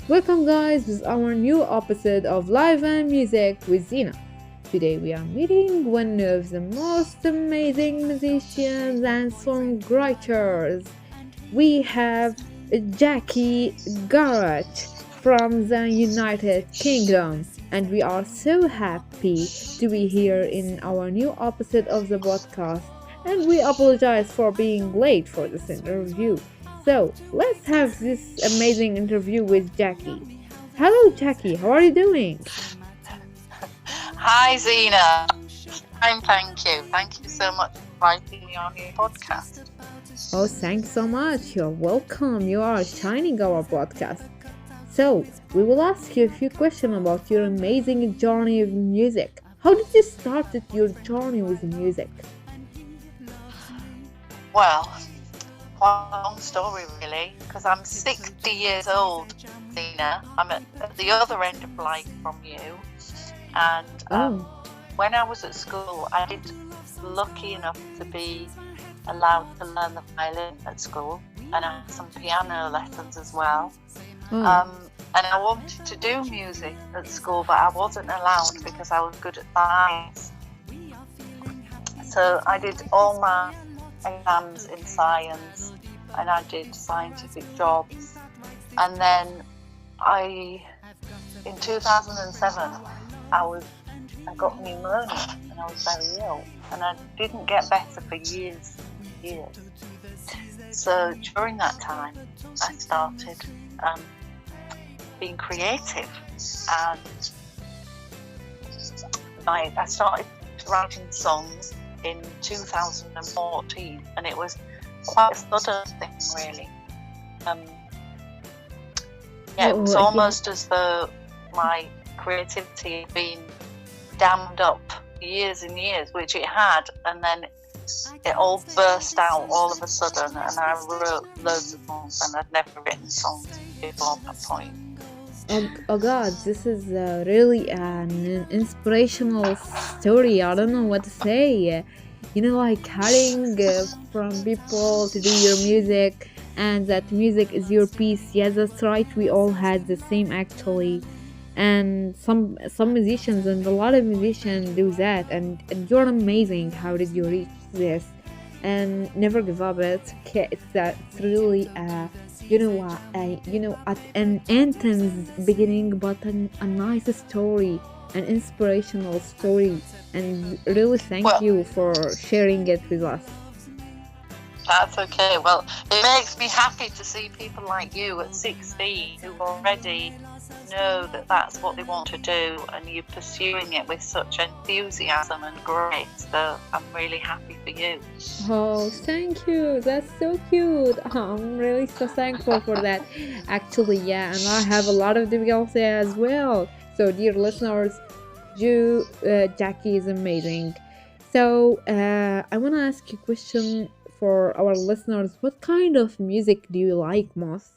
Welcome, guys, with our new episode of Live and Music with Zeena. Today, we are meeting one of the most amazing musicians and songwriters. We have Jacky Garratt from the United Kingdom, and we are so happy to be here in our new episode of the podcast. And we apologize for being late for this interview. So let's have this amazing interview with Jacky. Hello, Jacky. How are you doing? Hi, Zeena. Thank you. Thank you so much for inviting me on your podcast. Oh, thanks so much. You're welcome. You are shining our podcast. So, we will ask you a few questions about your amazing journey of music. How did you start your journey with music? Well, quite a long story, really, because I'm 60 years old, Zeena. I'm at the other end of life from you. And when I was at school, I did lucky enough to be allowed to learn the violin at school, and I had some piano lessons as well. And I wanted to do music at school, but I wasn't allowed because I was good at science. So I did all my exams in science, and I did scientific jobs. And then in 2007, I got pneumonia, and I was very ill, and I didn't get better for years. So during that time, I started being creative, and I started writing songs in 2014, and it was quite a sudden thing, really. It was almost as though my creativity had been dammed up years and years, which it had, and then it all burst out all of a sudden, and I wrote loads of songs, and I'd never written songs before that point. Oh God, this is really an inspirational story. I don't know what to say. Like hiring from people to do your music, and that music is your piece. Yes, that's right. We all had the same actually, and some musicians and a lot of musicians do that. And you're amazing. How did you reach this? And never give up. It's really at an intense beginning, but a nice story, an inspirational story, and really thank you for sharing it with us. That's okay. Well, it makes me happy to see people like you at 16 who already know that that's what they want to do, and you're pursuing it with such enthusiasm and grace. So I'm really happy for you. Oh, thank you. That's so cute. I'm really so thankful for that. Actually, yeah, and I have a lot of difficulty as well. So, dear listeners, Jacky is amazing. So, I want to ask you a question for our listeners. What kind of music do you like most?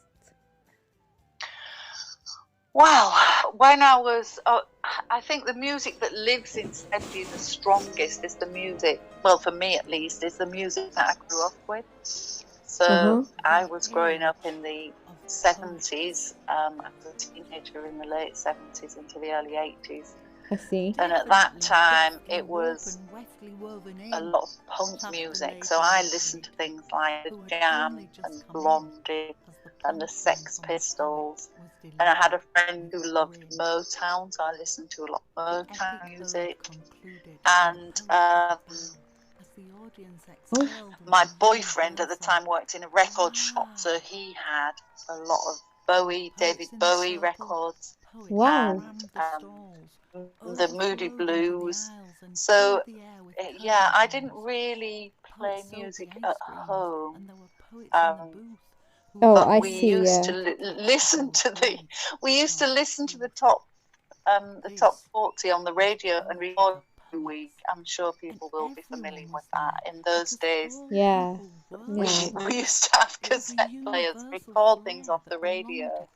Well, when I was, I think the music that lives inside you the strongest is the music, well, for me at least, is the music that I grew up with. So I was growing up in the 70s, I was a teenager in the late 70s into the early 80s. I see. And at that time, it was a lot of punk music. So I listened to things like The Jam and Blondie and the Sex Pistols. And I had a friend who loved Motown, so I listened to a lot of Motown music. And my boyfriend at the time worked in a record shop, so he had a lot of David Bowie records. Wow. And the Moody Blues. So, yeah, I didn't really play music at home. But we used to listen to the top 40 on the radio and record week. I'm sure people will be familiar with that. In those days, we used to have cassette players record things off the radio.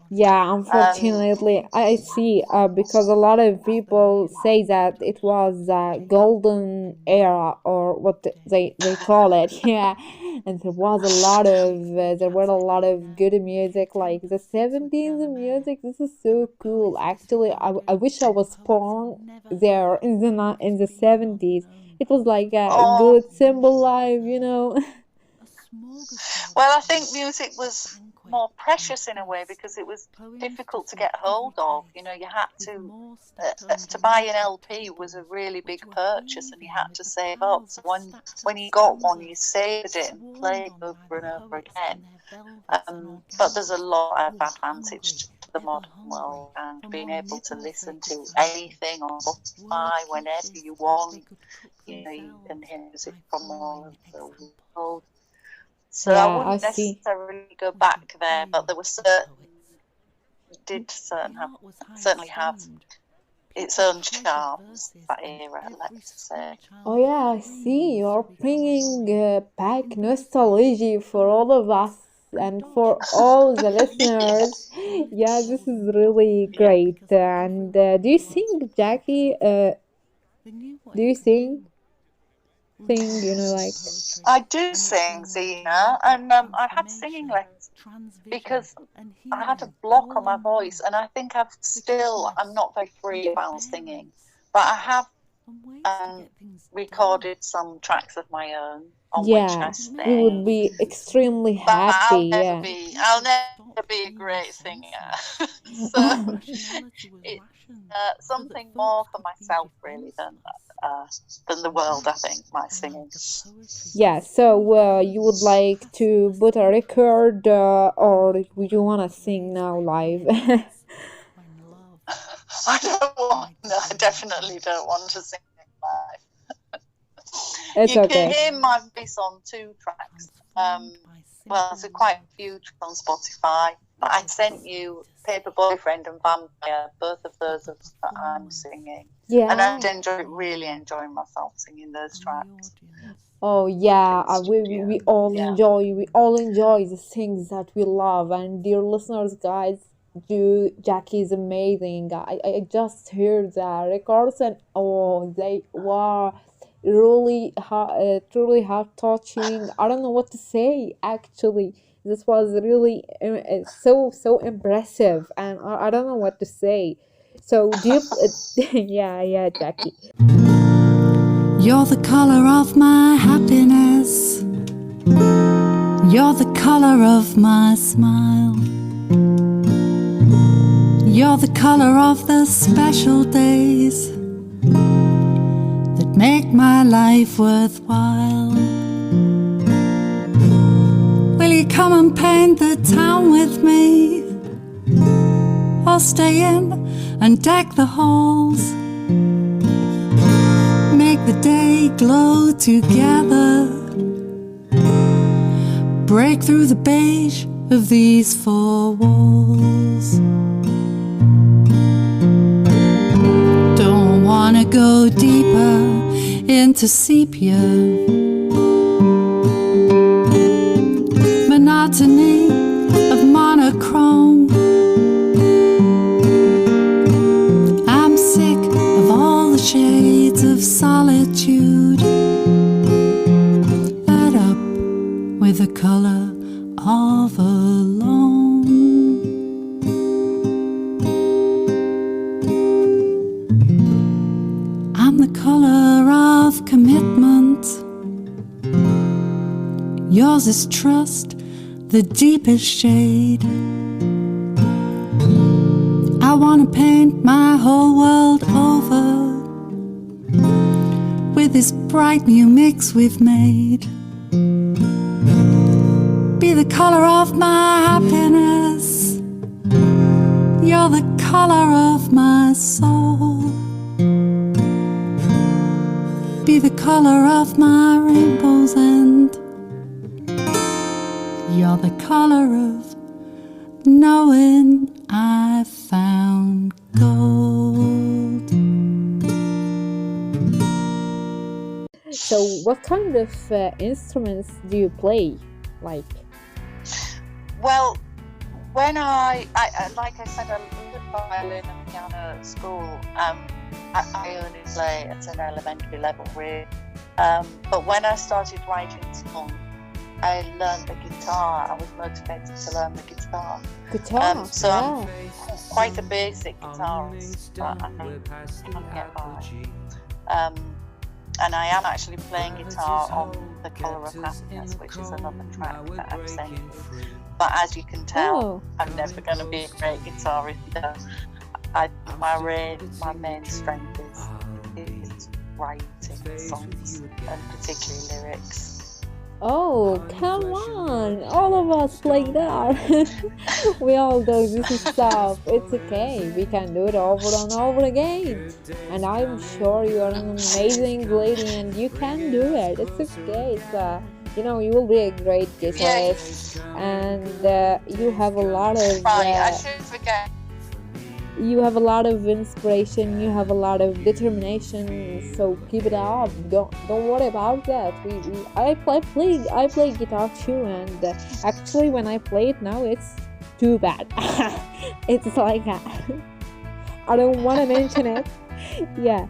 Yeah, unfortunately, I see. Because a lot of people say that it was a golden era, or what they call it. Yeah, and there were a lot of good music, like the 70s music. This is so cool. Actually, I wish I was born there in the 70s. It was like a Oh, good simple life, you know. well, I think music was more precious in a way because it was difficult to get hold of. You know, you had to buy an LP was a really big purchase, and you had to save up. So when you got one, you saved it and played over and over again. But there's a lot of advantage to the modern world and being able to listen to anything on Spotify whenever you want. You know, you can hear music from all over the world. So I Yeah, I wouldn't see. necessarily go back there, but there were certainly have its own charms, that era, let's say. Oh yeah, I see. You're bringing back nostalgia for all of us and for all the listeners. Yeah, this is really Yeah. great. And do you sing, Jacky? Do you sing? Sing, like. I do sing, Zeena, and I've had singing lessons because I had a block on my voice, and I think I'm not very free about singing, but I have recorded some tracks of my own on which I Yeah, we would sing, be extremely but happy. Yeah. I'll never be a great singer. So it's something more for myself really than the world, I think, my singing. Yeah, so you would like to put a record, or would you want to sing now live? I definitely don't want to sing live. It's You can okay. hear my voice on 2 tracks. Well, there's quite a few on Spotify. But I sent you Paper Boyfriend and Vampire, both of those that I'm singing. And Yeah. I'd really enjoying myself singing those tracks. Oh yeah, we Yeah. all enjoy the things that we love. And dear listeners, guys, Jacky is amazing. I just heard the records, and oh, they were really truly heart touching. I don't know what to say actually. This was really so impressive, and I don't know what to say. So do you? Yeah, Jacky. You're the color of my happiness. You're the color of my smile. You're the color of the special days that make my life worthwhile. Will you come and paint the town with me? Or stay in and deck the halls? Make the day glow together. Break through the beige of these 4 walls. Don't wanna go deeper into sepia. Monotony of monochrome. I'm sick of all the shades of solitude. Light up with the color of alone. I'm the color of commitment. Yours is trust, the deepest shade. I wanna paint my whole world over with this bright new mix we've made. Be the color of my happiness. You're the color of my soul. Be the color of my rainbows, and you're the color of knowing I found gold. So, what kind of instruments do you play? Like, Well, when I like I said, I learned violin and piano at school. I only play at an elementary level, really. But when I started writing songs, I learned the guitar. I was motivated to learn the guitar. So yeah. I'm quite a basic guitarist, but I can get by. And I am actually playing guitar on The Colour of Happiness, which is another track that I've sent you. But as you can tell, I'm never going to be a great guitarist. My main strength is writing songs, and particularly lyrics. Oh, come on! All of us play that. We all do this stuff. It's okay. We can do it over and over again. And I'm sure you are an amazing lady and you can do it. It's okay. You will be a great guitarist. And you have a lot of... I should forget. You have a lot of inspiration, you have a lot of determination, so keep it up. Don't worry about that. I play guitar too, and actually when I play it now, it's too bad. It's like I don't want to mention it. Yeah.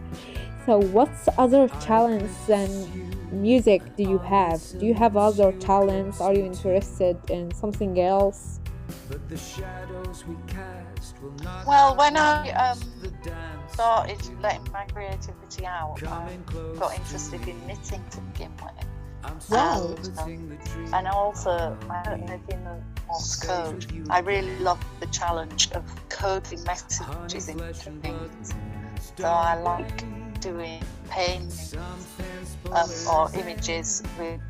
So what's other talents and music do you have? Do you have other talents? Are you interested in something else? Well, when I started letting my creativity out, I got interested in knitting to begin with. Wow. And also, I don't know if you know Morse code. I really love the challenge of coding messages into things. So I like doing paintings or images with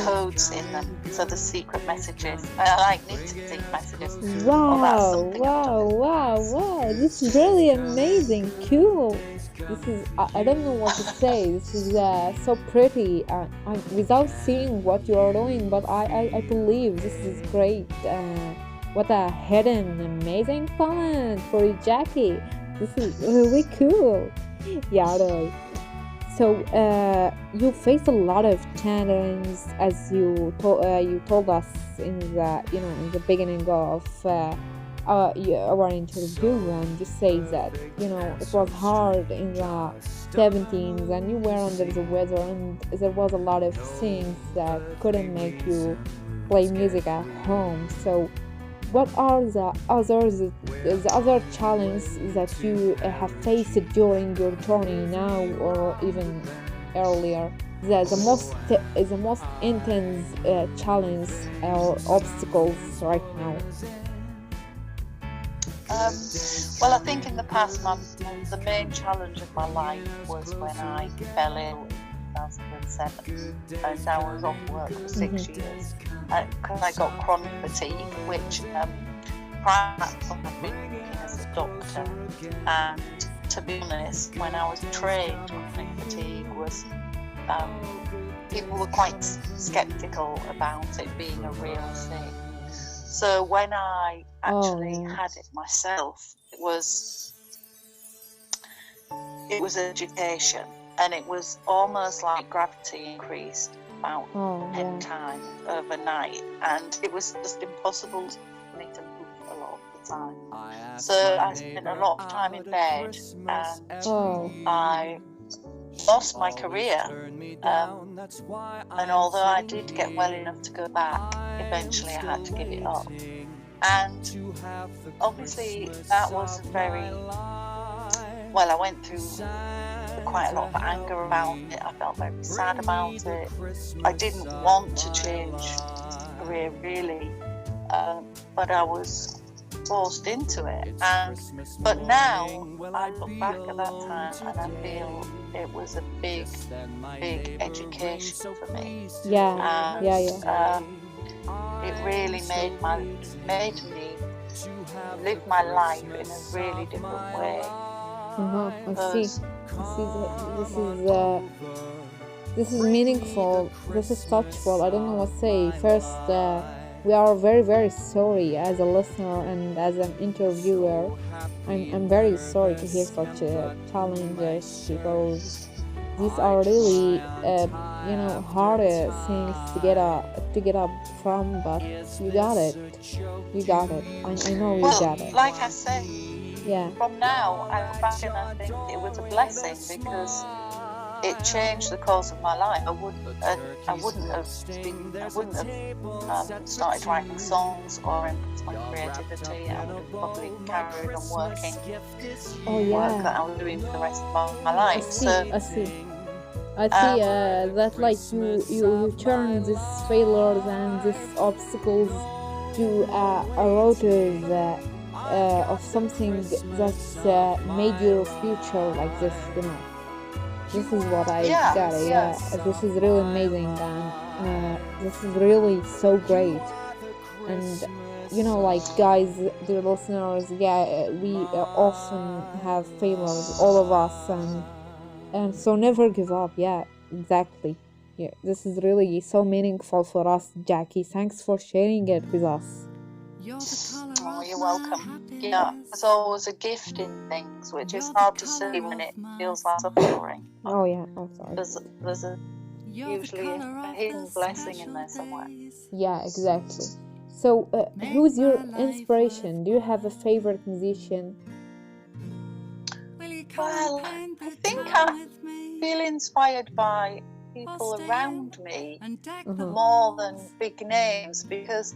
codes in them, so the secret messages. I like knitting messages. Wow! This is really amazing, cool. This is I don't know what to say. This is so pretty. Without seeing what you are doing, but I believe this is great. What a hidden amazing talent for you, Jacky. This is really cool. Yeah, really. So you face a lot of challenges, as you told us in the beginning of our interview, and you say that it was hard in the 17s and you were under the weather, and there was a lot of things that couldn't make you play music at home. So what are the other challenges that you have faced during your journey now, or even earlier? The most intense challenge or obstacles right now? Well, I think in the past month, the main challenge of my life was when I fell ill in 2007, and I was off work for 6 years. Because I got chronic fatigue, which prior to that I've been working as a doctor, and to be honest, when I was trained, chronic fatigue was people were quite sceptical about it being a real thing. So when I actually had it myself, it was education, and it was almost like gravity increased about 10 times overnight, and it was just impossible for me to move a lot of the time. So I spent a lot of time in bed, and I lost my career. And although I did get well enough to go back, eventually I had to give it up. And obviously that was I went through quite a lot of anger about it. I felt very sad about it. I didn't want to change career really, but I was forced into it. But now I look back at that time and I feel it was a big education for me. It really made me live my life in a really different way. I see. This is meaningful. This is touchful. I don't know what to say. First, we are very, very sorry as a listener and as an interviewer. I'm very sorry to hear such challenges, because these are really hard things to get up from. But you got it. I know you got it. Like I said. Yeah. From now, I look back and I think it was a blessing, because it changed the course of my life. I wouldn't have started writing songs or embraced my creativity. I would have probably carried on working work that I was doing for the rest of my life. I see that like you turn these failures and these obstacles to a road of something that's made your future like this, you know. This is what I got. This is really amazing, and this is really so great. And you know, like guys, dear listeners, we often have failures, all of us, and so never give up. Yeah, exactly. Yeah, this is really so meaningful for us, Jacky. Thanks for sharing it with us. Oh, you're welcome. Yeah, there's always a gift in things, which is hard to see when it feels like suffering. Oh yeah, I'm sorry. There's usually a hidden blessing in there somewhere. Yeah, exactly. So, who's your inspiration? Do you have a favorite musician? Well, I think I feel inspired by people around me more than big names, because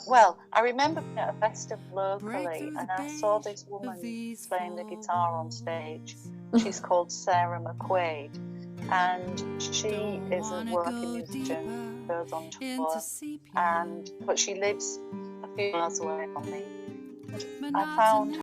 well, I remember being at a festival locally and I saw this woman playing the guitar on stage. She's called Sarah McQuaid, and she is a working musician, goes on tour, but she lives a few miles away from me. I found